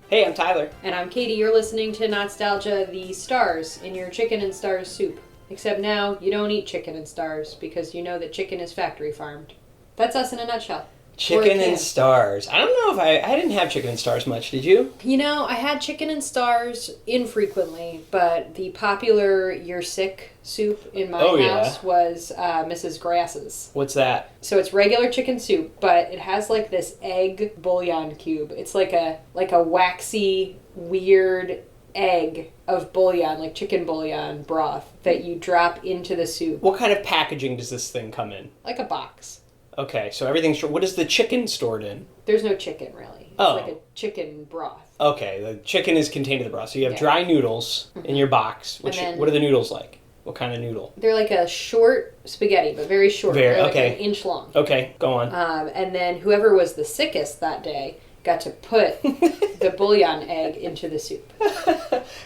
Hey, I'm Tyler. And I'm Katie. You're listening to Not-Stalgia, the stars in your chicken and stars soup. Except now, you don't eat chicken and stars because you know that chicken is factory farmed. That's us in a nutshell. Chicken and stars. I don't know if I didn't have chicken and stars much, did you? You know, I had chicken and stars infrequently, but the popular You're Sick soup in my house was Mrs. Grass's. What's that? So it's regular chicken soup, but it has like this egg bouillon cube. It's like a waxy, weird egg of bouillon, like chicken bouillon broth, that you drop into the soup. What kind of packaging does this thing come in? Like a box. Okay, so everything's... What is the chicken stored in? There's no chicken, really. It's like a chicken broth. Okay, the chicken is contained in the broth. So you have dry noodles in your box. What are the noodles like? What kind of noodle? They're like a short spaghetti, but very short. They're like an inch long. Okay, go on. And then whoever was the sickest that day got to put the bouillon egg into the soup.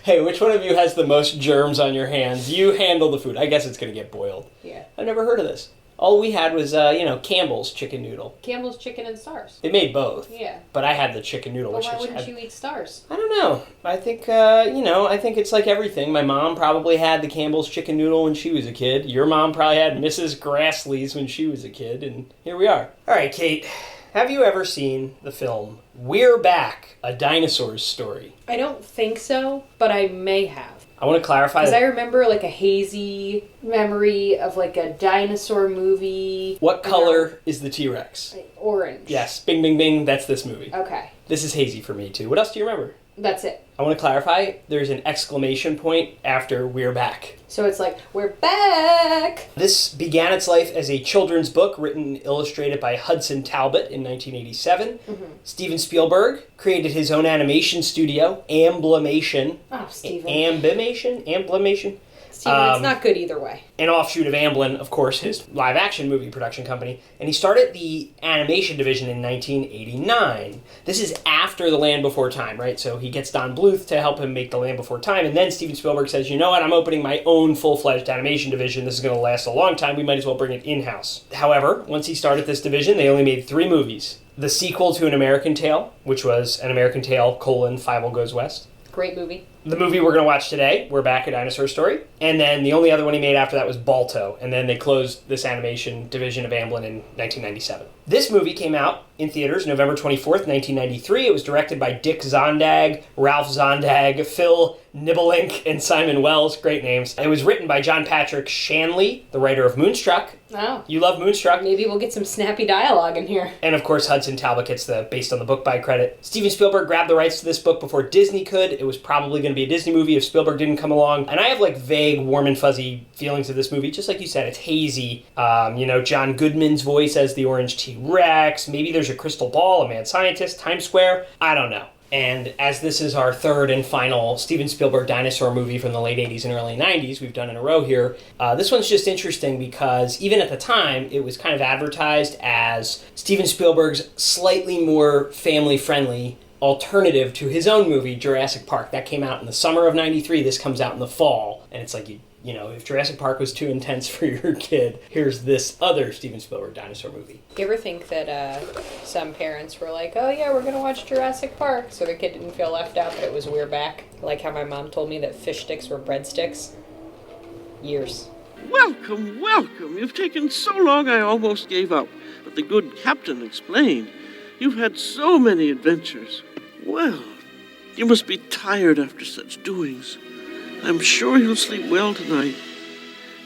Hey, which one of you has the most germs on your hands? You handle the food. I guess it's going to get boiled. Yeah. I've never heard of this. All we had was, Campbell's chicken noodle. Campbell's chicken and stars. They made both. Yeah. But I had the chicken noodle. But why wouldn't you eat stars? I don't know. I think, I think it's like everything. My mom probably had the Campbell's chicken noodle when she was a kid. Your mom probably had Mrs. Grassley's when she was a kid. And here we are. All right, Kate. Have you ever seen the film We're Back, A Dinosaur's Story? I don't think so, but I may have. I want to clarify. Because I remember like a hazy memory of like a dinosaur movie. What color is the T-Rex? Orange. Yes. Bing, bing, bing. That's this movie. Okay. This is hazy for me, too. What else do you remember? That's it. I want to clarify. There's an exclamation point after We're Back. So it's like, we're back! This began its life as a children's book written and illustrated by Hudson Talbot in 1987. Mm-hmm. Steven Spielberg created his own animation studio, Amblimation. Oh, Steven. Amblimation? Steven, it's not good either way. An offshoot of Amblin, of course, his live-action movie production company. And he started the animation division in 1989. This is after The Land Before Time, right? So he gets Don Bluth to help him make The Land Before Time. And then Steven Spielberg says, you know what, I'm opening my own full-fledged animation division. This is going to last a long time. We might as well bring it in-house. However, once he started this division, they only made 3 movies. The sequel to An American Tail, which was An American Tail, Fievel Goes West. Great movie. The movie we're going to watch today, We're Back, A Dinosaur Story. And then the only other one he made after that was Balto. And then they closed this animation division of Amblin in 1997. This movie came out in theaters November 24th, 1993. It was directed by Dick Zondag, Ralph Zondag, Phil Nibelink, and Simon Wells. Great names. It was written by John Patrick Shanley, the writer of Moonstruck. Oh. You love Moonstruck. Maybe we'll get some snappy dialogue in here. And of course, Hudson Talbot gets the based on the book by credit. Steven Spielberg grabbed the rights to this book before Disney could. It was probably going to be a Disney movie if Spielberg didn't come along. And I have like vague, warm and fuzzy feelings of this movie. Just like you said, it's hazy. John Goodman's voice as the orange T-Rex. Maybe there's a crystal ball, a mad scientist, Times Square. I don't know. And as this is our third and final Steven Spielberg dinosaur movie from the late 80s and early 90s, we've done in a row here, this one's just interesting because even at the time, it was kind of advertised as Steven Spielberg's slightly more family-friendly alternative to his own movie, Jurassic Park. That came out in the summer of 93. This comes out in the fall. And it's like, if Jurassic Park was too intense for your kid, here's this other Steven Spielberg dinosaur movie. You ever think that some parents were like, oh yeah, we're going to watch Jurassic Park, so their kid didn't feel left out, but it was We're Back? Like how my mom told me that fish sticks were breadsticks? Years. Welcome, welcome. You've taken so long I almost gave up. But the good captain explained. You've had so many adventures. Well, you must be tired after such doings. I'm sure you'll sleep well tonight.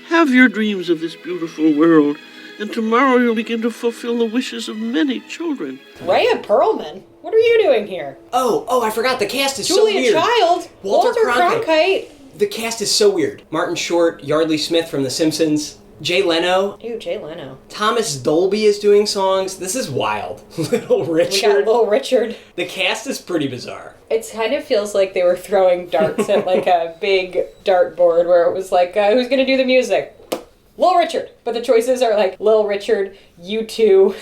Have your dreams of this beautiful world, and tomorrow you'll begin to fulfill the wishes of many children. Rhea Perlman? What are you doing here? Oh, I forgot. The cast is Julia so weird. Child? Walter Cronkite? The cast is so weird. Martin Short, Yardley Smith from The Simpsons, Jay Leno. Ew, Jay Leno. Thomas Dolby is doing songs. This is wild. Little Richard. We got Little Richard. The cast is pretty bizarre. It kind of feels like they were throwing darts at like a big dartboard where it was like, who's going to do the music? Little Richard. But the choices are like Little Richard, U2,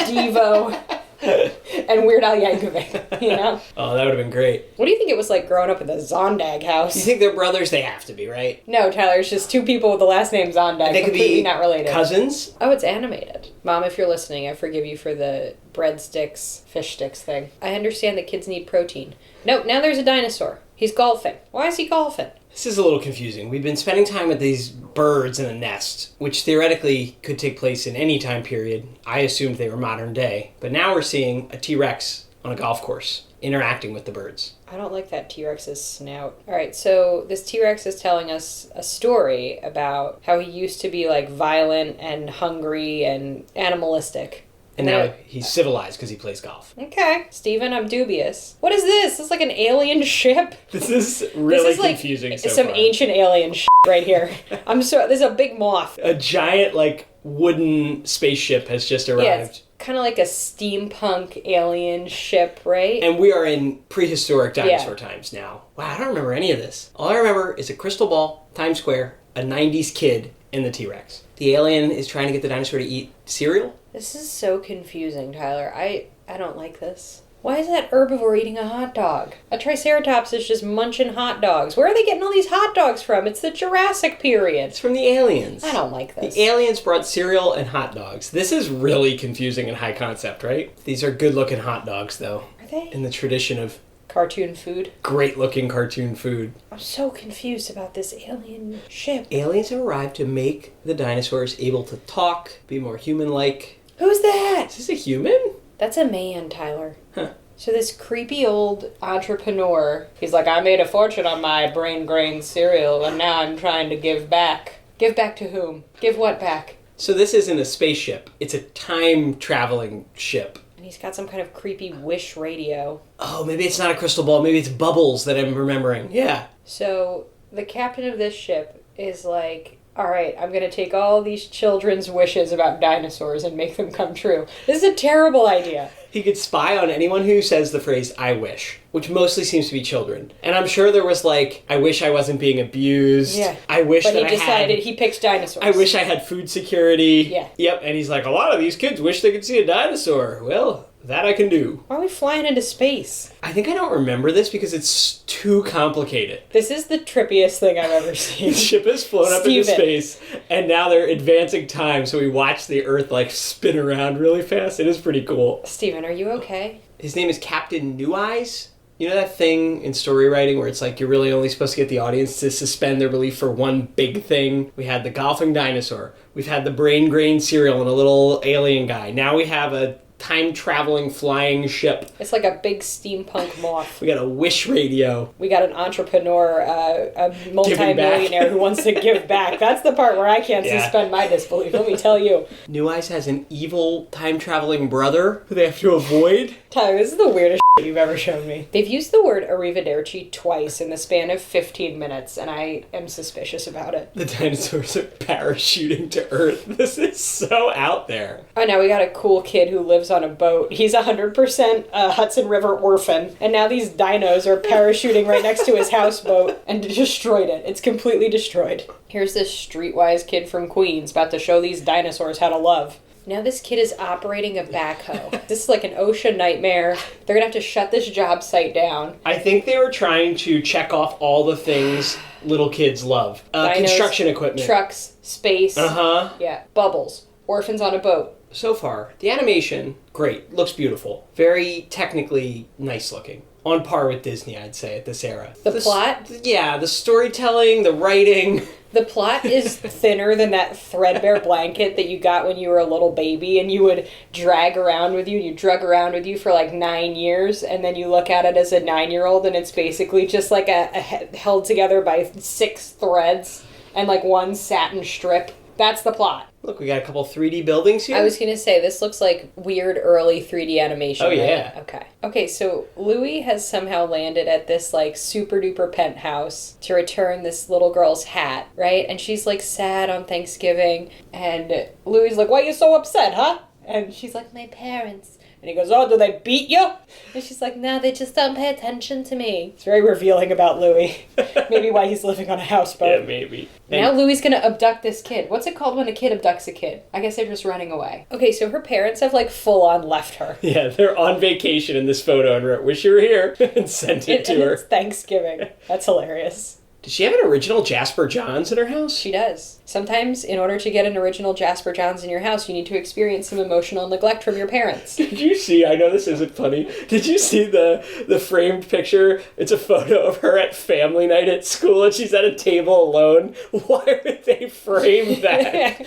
Devo, and Weird Al Yankovic, you know? Oh, that would have been great. What do you think it was like growing up in the Zondag house? You think they're brothers? They have to be, right? No, Tyler, it's just two people with the last name Zondag, They could completely be not related. cousins? Oh, it's animated. Mom, if you're listening, I forgive you for the breadsticks, fish sticks thing. I understand that kids need protein. No, now there's a dinosaur. He's golfing. Why is he golfing? This is a little confusing. We've been spending time with these birds in a nest, which theoretically could take place in any time period. I assumed they were modern day. But now we're seeing a T-Rex on a golf course interacting with the birds. I don't like that T-Rex's snout. All right, so this T-Rex is telling us a story about how he used to be like violent and hungry and animalistic. And now he's civilized because he plays golf. Okay. Steven, I'm dubious. What is this? This is like an alien ship? This is really this is confusing like so some far. ancient alien shit right here. This is a big moth. A giant, wooden spaceship has just arrived. Yeah, it's kind of like a steampunk alien ship, right? And we are in prehistoric dinosaur times now. Wow, I don't remember any of this. All I remember is a crystal ball, Times Square, a 90s kid, and the T-Rex. The alien is trying to get the dinosaur to eat cereal? This is so confusing, Tyler. I don't like this. Why is that herbivore eating a hot dog? A triceratops is just munching hot dogs. Where are they getting all these hot dogs from? It's the Jurassic period. It's from the aliens. I don't like this. The aliens brought cereal and hot dogs. This is really confusing and high concept, right? These are good-looking hot dogs, though. Are they? In the tradition of cartoon food. Great-looking cartoon food. I'm so confused about this alien ship. Aliens have arrived to make the dinosaurs able to talk, be more human-like. Who's that? Is this a human? That's a man, Tyler. Huh. So this creepy old entrepreneur, he's like, I made a fortune on my brain grain cereal, and now I'm trying to give back. Give back to whom? Give what back? So this isn't a spaceship. It's a time-traveling ship. And he's got some kind of creepy wish radio. Oh, maybe it's not a crystal ball. Maybe it's bubbles that I'm remembering. Yeah. So the captain of this ship is like, all right, I'm going to take all these children's wishes about dinosaurs and make them come true. This is a terrible idea. He could spy on anyone who says the phrase, I wish, which mostly seems to be children. And I'm sure there was I wish I wasn't being abused. Yeah. I wish but that he decided had... he picks dinosaurs. I wish I had food security. Yeah. Yep, and he's like, a lot of these kids wish they could see a dinosaur. Well, that I can do. Why are we flying into space? I think I don't remember this because it's too complicated. This is the trippiest thing I've ever seen. The ship has flown up into space, and now they're advancing time, so we watch the Earth spin around really fast. It is pretty cool. Steven, are you okay? His name is Captain New Eyes. You know that thing in story writing where it's you're really only supposed to get the audience to suspend their belief for one big thing? We had the golfing dinosaur. We've had the brain grain cereal and a little alien guy. Now we have a time-traveling flying ship. It's like a big steampunk moth. We got a wish radio. We got an entrepreneur, a multi-millionaire who wants to give back. That's the part where I can't suspend my disbelief, let me tell you. New Eyes has an evil time-traveling brother who they have to avoid. Tyler, this is the weirdest shit you've ever shown me. They've used the word arrivederci twice in the span of 15 minutes, and I am suspicious about it. The dinosaurs are parachuting to Earth. This is so out there. Oh, now we got a cool kid who lives on a boat. He's 100% a Hudson River orphan, and now these dinos are parachuting right next to his houseboat and destroyed it. It's completely destroyed. Here's this streetwise kid from Queens about to show these dinosaurs how to love. Now this kid is operating a backhoe. This is like an OSHA nightmare. They're gonna have to shut this job site down. I think they were trying to check off all the things little kids love. Dinos, construction equipment. Trucks, space. Uh-huh. Yeah, bubbles. Orphans on a boat. So far, the animation, great. Looks beautiful. Very technically nice looking. On par with Disney, I'd say, at this era. The plot? Yeah, the storytelling, the writing. The plot is thinner than that threadbare blanket that you got when you were a little baby and you would drag around with you. You drug around with you for 9 years, and then you look at it as a 9-year-old and it's basically just held together by 6 threads and one satin strip. That's the plot. Look, we got a couple 3D buildings here. I was going to say, this looks like weird early 3D animation. Oh, right? yeah. Okay, so Louis has somehow landed at this, super duper penthouse to return this little girl's hat, right? And she's, sad on Thanksgiving. And Louis is like, why are you so upset, huh? And she's like, my parents And he goes, oh, do they beat you? And she's like, no, they just don't pay attention to me. It's very revealing about Louis. Maybe why he's living on a houseboat. Yeah, maybe. Now Louis gonna abduct this kid. What's it called when a kid abducts a kid? I guess they're just running away. Okay, so her parents have like full on left her. Yeah, they're on vacation in this photo and wrote, wish you were here, and sent it to her. It's Thanksgiving. That's hilarious. Does she have an original Jasper Johns in her house? She does. Sometimes, in order to get an original Jasper Johns in your house, you need to experience some emotional neglect from your parents. Did you see, I know this isn't funny, did you see the framed picture? It's a photo of her at family night at school and she's at a table alone. Why would they frame that?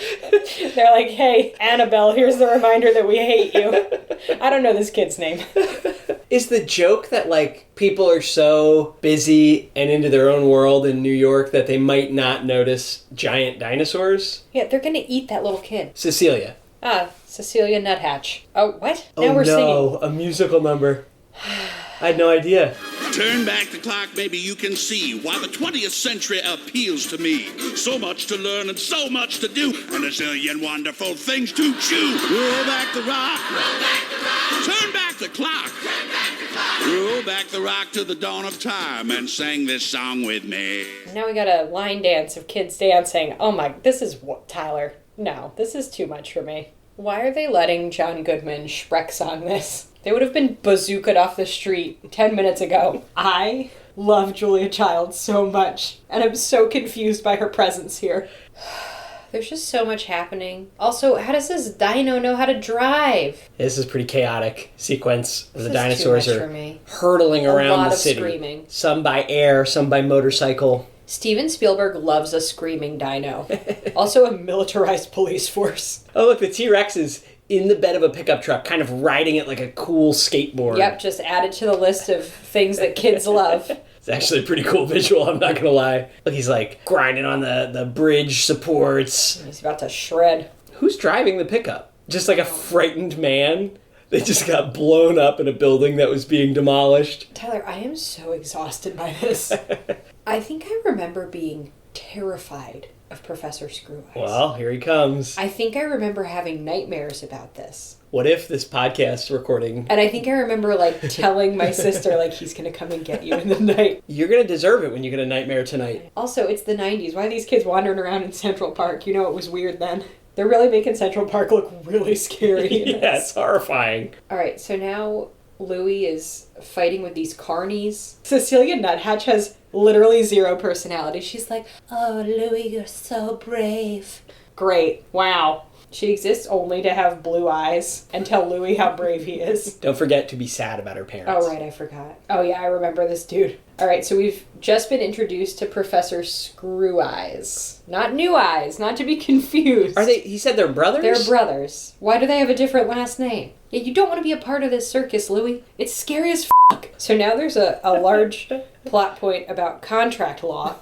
They're like, hey, Annabelle, here's the reminder that we hate you. I don't know this kid's name. Is the joke that, like, people are so busy and into their own world in New York that they might not notice giant dinosaurs? Yeah, they're gonna eat that little kid. Cecilia. Ah, Cecilia Nuthatch. Oh, what? Now Oh, we're no, singing. a musical number. I had no idea. Turn back the clock, maybe you can see why the 20th century appeals to me. So much to learn and so much to do, and a zillion wonderful things to chew. Roll back the rock. Roll back the rock. Turn back the clock. Turn back the clock. Roll back the rock to the dawn of time and sing this song with me. Now we got a line dance of kids dancing. Oh my, this is what, Tyler? No, this is too much for me. Why are they letting John Goodman Shrek song this? They would have been bazookaed off the street 10 minutes ago. I love Julia Childs so much, and I'm so confused by her presence here. There's just so much happening. Also, how does this dino know how to drive? This is a pretty chaotic sequence. The This is dinosaurs too much are for me. hurtling A around lot the of city. screaming. Some by air, some by motorcycle. Steven Spielberg loves a screaming dino. Also a militarized police force. Oh, look, the T-Rex is in the bed of a pickup truck, kind of riding it like a cool skateboard. Yep, just added to the list of things that kids love. It's actually a pretty cool visual, I'm not gonna lie. Look, he's like grinding on the bridge supports. He's about to shred. Who's driving the pickup? Just like a frightened man? They just got blown up in a building that was being demolished. Tyler, I am so exhausted by this. I think I remember being terrified of Professor Screweyes. Well, here he comes. I think I remember having nightmares about this. What if this podcast recording... And I think I remember, like, telling my sister, like, he's gonna come and get you in the night. You're gonna deserve it when you get a nightmare tonight. Also, it's the 90s. Why are these kids wandering around in Central Park? You know it was weird then. They're really making Central Park look really scary. Yeah, it's horrifying. Alright, so now Louis is fighting with these carnies. Cecilia Nuthatch has literally zero personality. She's like, oh, Louis, you're so brave. Great. Wow. She exists only to have blue eyes and tell Louis how brave he is. Don't forget to be sad about her parents. Oh, right, I forgot. Oh, yeah, I remember this dude. All right, so we've just been introduced to Professor Screweyes. Not New Eyes, not to be confused. Are they... He said they're brothers? They're brothers. Why do they have a different last name? Yeah, you don't want to be a part of this circus, Louis. It's scary as f***. So now there's a large plot point about contract law.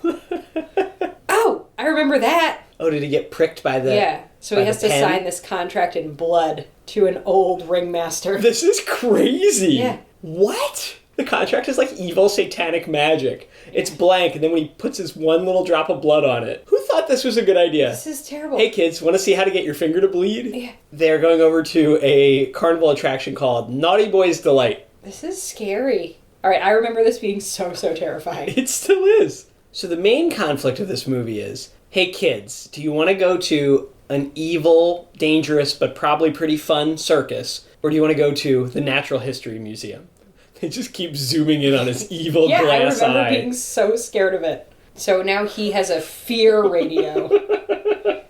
Oh, I remember that. Oh, did he get pricked by the... Yeah, so he has to sign this contract in blood to an old ringmaster. This is crazy. Yeah. What? The contract is like evil satanic magic. It's blank, and then when he puts his one little drop of blood on it. Who thought this was a good idea? This is terrible. Hey kids, want to see how to get your finger to bleed? Yeah. They're going over to a carnival attraction called Naughty Boy's Delight. This is scary. All right, I remember this being so terrifying. It still is. So the main conflict of this movie is, hey kids, do you want to go to an evil, dangerous, but probably pretty fun circus? Or do you want to go to the Natural History Museum? They just keep zooming in on his evil Yeah, I glass remember eye. being so scared of it. So now he has a fear radio.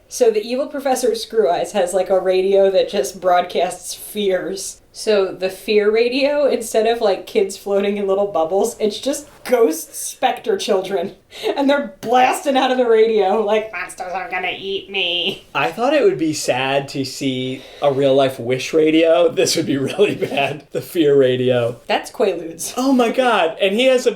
So the evil Professor Screweyes has like a radio that just broadcasts fears. So the fear radio, instead of like kids floating in little bubbles, it's just ghost specter children. And they're blasting out of the radio like, monsters are gonna eat me. I thought it would be sad to see a real-life Wish radio. This would be really bad. The Fear radio. That's Quaaludes. Oh my god. And he has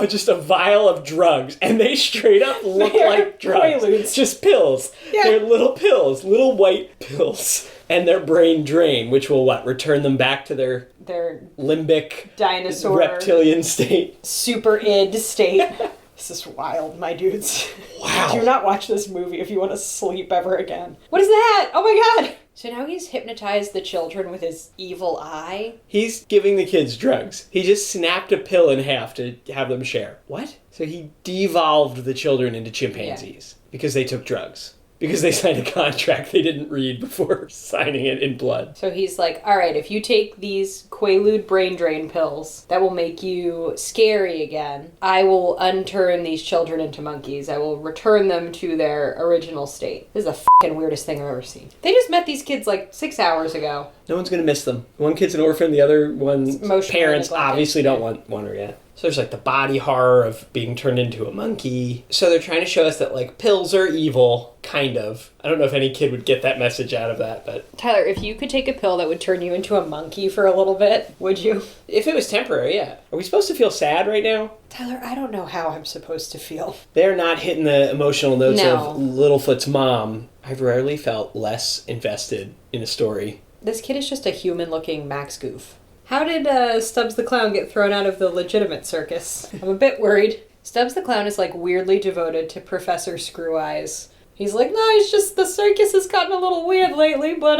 just a vial of drugs. And they straight up look They're like drugs. Quaaludes. Just pills. Yeah. They're little pills. Little white pills. And their brain drain, which will what? Return them back to their Their limbic dinosaur reptilian state. super id state. This is wild, my dudes. Wow. Do not watch this movie if you want to sleep ever again. What is that? Oh my god! So now he's hypnotized the children with his evil eye? He's giving the kids drugs. He just snapped a pill in half to have them share. What? So he devolved the children into chimpanzees because they took drugs. Because they signed a contract they didn't read before signing it in blood. So he's like, all right, if you take these Quaalude brain drain pills that will make you scary again, I will unturn these children into monkeys. I will return them to their original state. This is the fucking weirdest thing I've ever seen. They just met these kids like 6 hours ago. No one's going to miss them. One kid's an orphan, the other one's parents neglected. obviously don't want her yet. So there's like the body horror of being turned into a monkey. So they're trying to show us that like pills are evil, kind of. I don't know if any kid would get that message out of that, but... Tyler, if you could take a pill that would turn you into a monkey for a little bit, would you? If it was temporary, yeah. Are we supposed to feel sad right now? Tyler, I don't know how I'm supposed to feel. They're not hitting the emotional notes No. of Littlefoot's mom. I've rarely felt less invested in a story. This kid is just a human-looking Max Goof. How did Stubbs the Clown get thrown out of the legitimate circus? I'm a bit worried. Stubbs the Clown is like weirdly devoted to Professor Screw Eyes. He's like, no, it's just the circus has gotten a little weird lately, but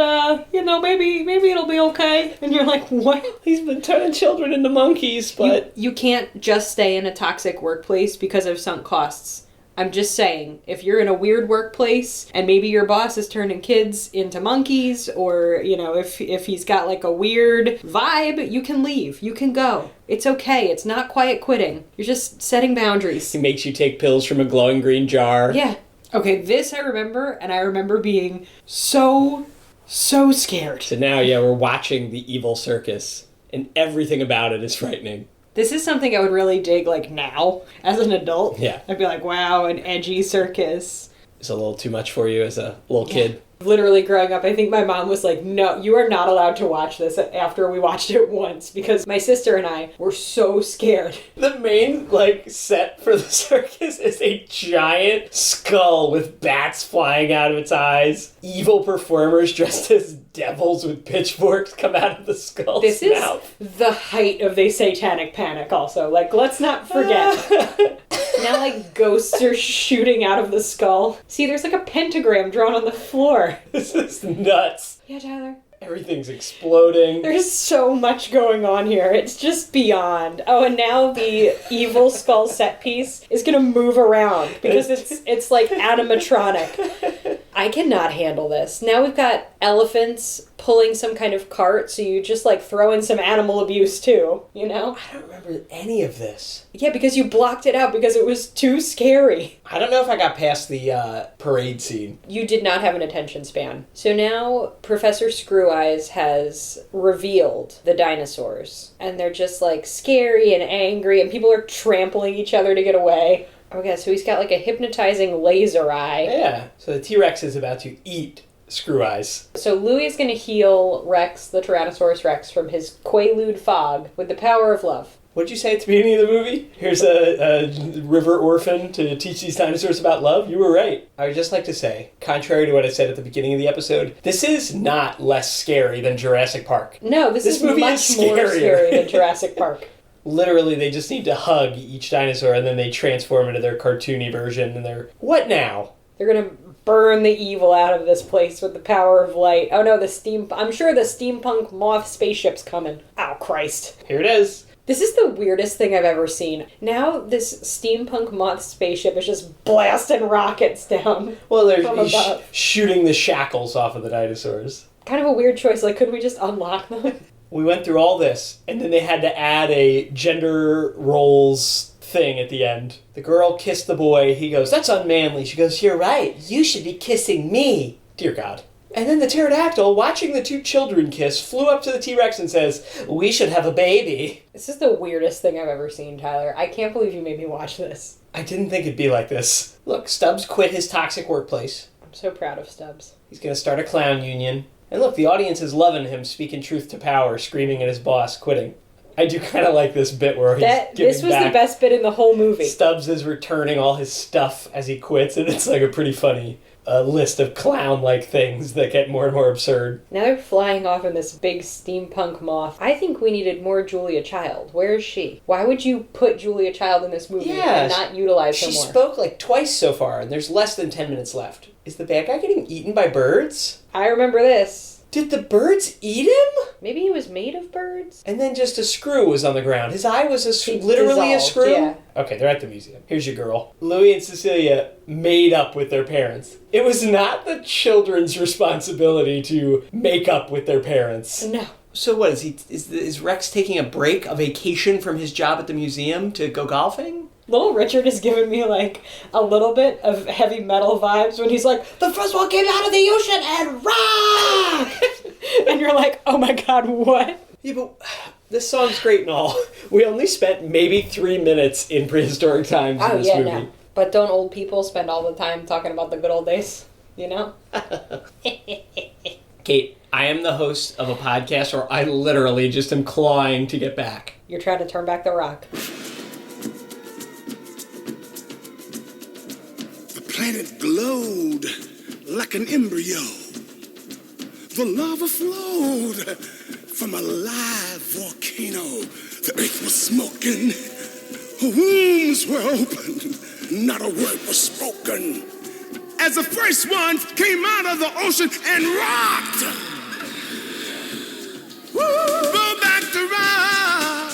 maybe it'll be okay. And you're like, what? He's been turning children into monkeys, but... You can't just stay in a toxic workplace because of sunk costs. I'm just saying, if you're in a weird workplace and maybe your boss is turning kids into monkeys, or, if he's got like a weird vibe, you can leave. You can go. It's okay. It's not quiet quitting. You're just setting boundaries. He makes you take pills from a glowing green jar. Yeah. Okay, this I remember, and I remember being so scared. So now, yeah, we're watching the evil circus, and everything about it is frightening. This is something I would really dig, like, now, as an adult. Yeah. I'd be like, wow, an edgy circus. It's a little too much for you as a little kid. Literally growing up, I think my mom was like, no, you are not allowed to watch this after we watched it once, because my sister and I were so scared. The main, set for the circus is a giant skull with bats flying out of its eyes. Evil performers dressed as devils with pitchforks come out of the skull's This mouth. is the height of the satanic panic also. Let's not forget. Now, ghosts are shooting out of the skull. See, there's a pentagram drawn on the floor. This is nuts. Yeah, Tyler. Everything's exploding. There's so much going on here. It's just beyond. Oh, and now the evil skull set piece is gonna move around because it's like animatronic. I cannot handle this. Now we've got elephants pulling some kind of cart, so you just throw in some animal abuse too, I don't remember any of this. Yeah, because you blocked it out because it was too scary. I don't know if I got past the parade scene. You did not have an attention span. So now Professor Screw Eyes has revealed the dinosaurs. And they're just scary and angry, and people are trampling each other to get away. Okay, so he's got a hypnotizing laser eye. Yeah, so the T-Rex is about to eat Screw Eyes. So Louis is going to heal Rex, the Tyrannosaurus Rex, from his Quaalude fog with the power of love. What'd you say at the beginning of the movie? Here's a river orphan to teach these dinosaurs about love? You were right. I would just like to say, contrary to what I said at the beginning of the episode, this is not less scary than Jurassic Park. No, this movie much is more scarier. scary than Jurassic Park. Literally, they just need to hug each dinosaur and then they transform into their cartoony version and they're, what now? They're going to burn the evil out of this place with the power of light. Oh no, I'm sure the steampunk moth spaceship's coming. Oh, Christ. Here it is. This is the weirdest thing I've ever seen. Now this steampunk moth spaceship is just blasting rockets down. Well, they're from above. shooting the shackles off of the dinosaurs. Kind of a weird choice. Couldn't we just unlock them? We went through all this, and then they had to add a gender roles thing at the end. The girl kissed the boy. He goes, that's unmanly. She goes, you're right. You should be kissing me. Dear God. And then the pterodactyl, watching the two children kiss, flew up to the T-Rex and says, we should have a baby. This is the weirdest thing I've ever seen, Tyler. I can't believe you made me watch this. I didn't think it'd be like this. Look, Stubbs quit his toxic workplace. I'm so proud of Stubbs. He's going to start a clown union. And look, the audience is loving him speaking truth to power, screaming at his boss, quitting. I do kind of like this bit where he's giving This was back. the best bit in the whole movie. Stubbs is returning all his stuff as he quits, and it's a pretty funny a list of clown-like things that get more and more absurd. Now they're flying off in this big steampunk moth. I think we needed more Julia Child. Where is she? Why would you put Julia Child in this movie and not utilize her more? She spoke like twice so far, and there's less than 10 minutes left. Is the bad guy getting eaten by birds? I remember this. Did the birds eat him? Maybe he was made of birds? And then just a screw was on the ground. His eye was literally a screw? Yeah. Okay, they're at the museum. Here's your girl. Louis and Cecilia made up with their parents. It was not the children's responsibility to make up with their parents. No. So what, is Rex taking a break, a vacation from his job at the museum to go golfing? Little Richard is giving me, like, a little bit of heavy metal vibes when he's like, the first one came out of the ocean and rock! And you're like, oh my god, what? Yeah, but this song's great and all. We only spent maybe 3 minutes in prehistoric times in this movie. No. But don't old people spend all the time talking about the good old days? You know? Kate, I am the host of a podcast where I literally just am clawing to get back. You're trying to turn back the rock. The planet glowed like an embryo. The lava flowed from a live volcano. The earth was smoking. Wombs were open. Not a word was spoken. As the first one came out of the ocean and rocked. Roll back the rock.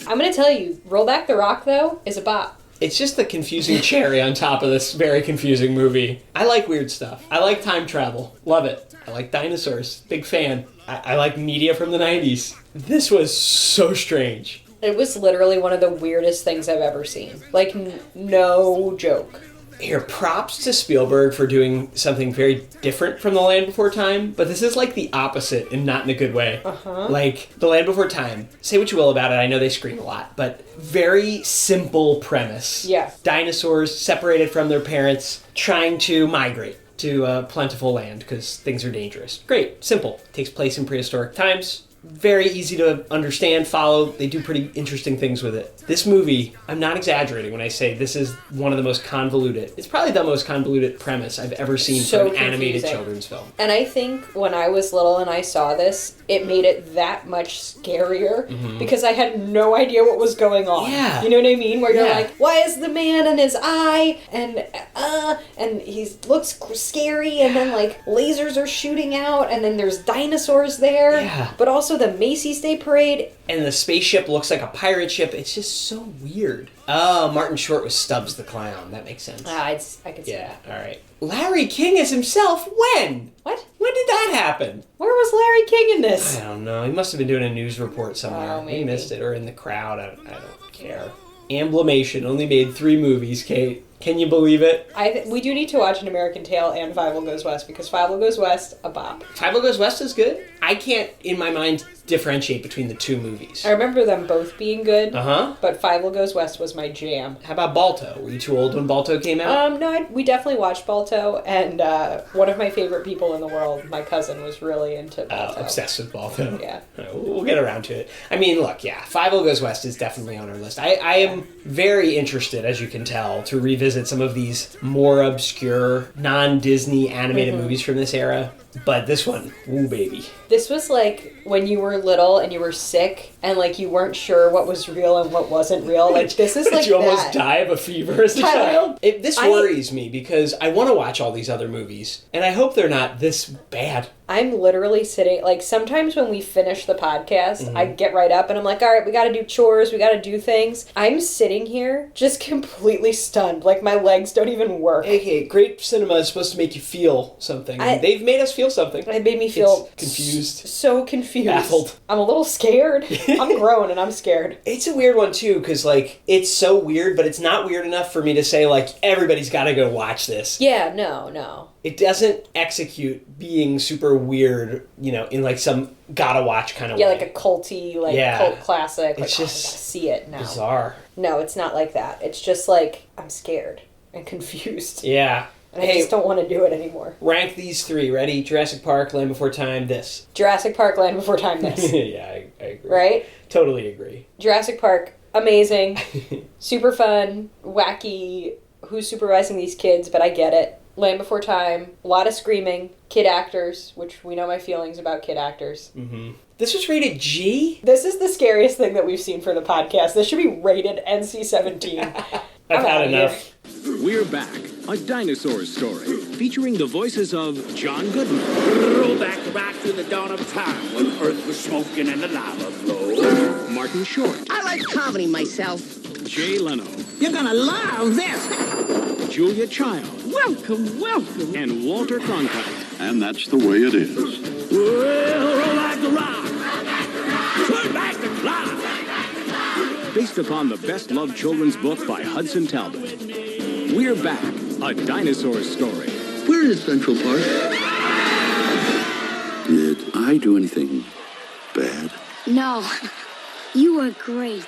I'm going to tell you, Roll Back the Rock, though, is a bop. It's just the confusing cherry on top of this very confusing movie. I like weird stuff. I like time travel. Love it. I like dinosaurs. Big fan. I like media from the 90s. This was so strange. It was literally one of the weirdest things I've ever seen. Like, no joke. Here, props to Spielberg for doing something very different from The Land Before Time, but this is like the opposite and not in a good way. Like, The Land Before Time, say what you will about it, I know they scream a lot, but very simple premise. Yeah. Dinosaurs separated from their parents, trying to migrate to a plentiful land because things are dangerous. Great, simple. Takes place in prehistoric times. Very easy to understand, follow. They do pretty interesting things with it. This movie, I'm not exaggerating when I say this is one of the most convoluted. It's probably the most convoluted premise I've ever seen for an animated children's film. And I think when I was little and I saw this, it made it that much scarier because I had no idea what was going on. Yeah. You know what I mean? Where you're like, why is the man in his eye? And he looks scary, and then like lasers are shooting out, and then there's dinosaurs there. Yeah. But also the Macy's Day Parade. And the spaceship looks like a pirate ship. It's just so weird. Oh, Martin Short was Stubbs the Clown. That makes sense. I can see that. Yeah, all right. Larry King as himself? When? What? When did that happen? Where was Larry King in this? I don't know. He must have been doing a news report somewhere. Oh, maybe. He missed it, or in the crowd. I don't care. Amblimation only made 3 movies, Kate. Can you believe it? We do need to watch An American Tail and Five Will Goes West, because Five Will Goes West, a bop. Five Will Goes West is good. I can't, in my mind, differentiate between the 2 movies. I remember them both being good, Uh-huh. but Five Will Goes West was my jam. How about Balto? Were you too old when Balto came out? No, we definitely watched Balto, and one of my favorite people in the world, my cousin, was really into Balto. Obsessed with Balto. Yeah. We'll get around to it. I mean, look, yeah, Five Will Goes West is definitely on our list. I am very interested, as you can tell, to revisit some of these more obscure, non-Disney animated movies from this era. But this one, ooh, baby. This was like when you were little and you were sick and like you weren't sure what was real and what wasn't real. Like this is like Did you almost die of a fever as a child? This I worries me because I want to watch all these other movies and I hope they're not this bad. I'm literally sitting, like sometimes when we finish the podcast, I get right up and I'm like, all right, we got to do chores, we got to do things. I'm sitting here just completely stunned. Like my legs don't even work. Okay, great cinema is supposed to make you feel something. They've made us feel something. It made me feel confused. So confused. Baffled. I'm a little scared. I'm grown and I'm scared. It's a weird one too, because like it's so weird, but it's not weird enough for me to say like everybody's got to go watch this. Yeah, no. It doesn't execute being super weird, you know, in like some gotta watch kind of way. Yeah, like a culty, like cult classic. It's like, just I gotta see it now. Bizarre. No, it's not like that. It's just like I'm scared and confused. Yeah. And I just don't want to do it anymore. Rank these 3. Ready? Jurassic Park, Land Before Time, this. Jurassic Park, Land Before Time, this. Yeah, I agree. Right? Totally agree. Jurassic Park, amazing. Super fun, wacky. Who's supervising these kids? But I get it. Land Before Time, a lot of screaming, kid actors, which we know my feelings about kid actors. Mm-hmm. This was rated G? This is the scariest thing that we've seen for the podcast. This should be rated NC-17. I've had enough. We're back. A dinosaur story featuring the voices of John Goodman, Roll back the rock to the dawn of time when Earth was smoking and the lava flowed. Martin Short, I like comedy myself. Jay Leno, You're gonna love this. Julia Child, Welcome, welcome. and Walter Cronkite. And that's the way it is. Well, roll back the rock. Turn back the clock. Based upon the best-loved children's book by Hudson Talbot. We're back. A dinosaur story. Where is Central Park? Did I do anything bad? No, you were great.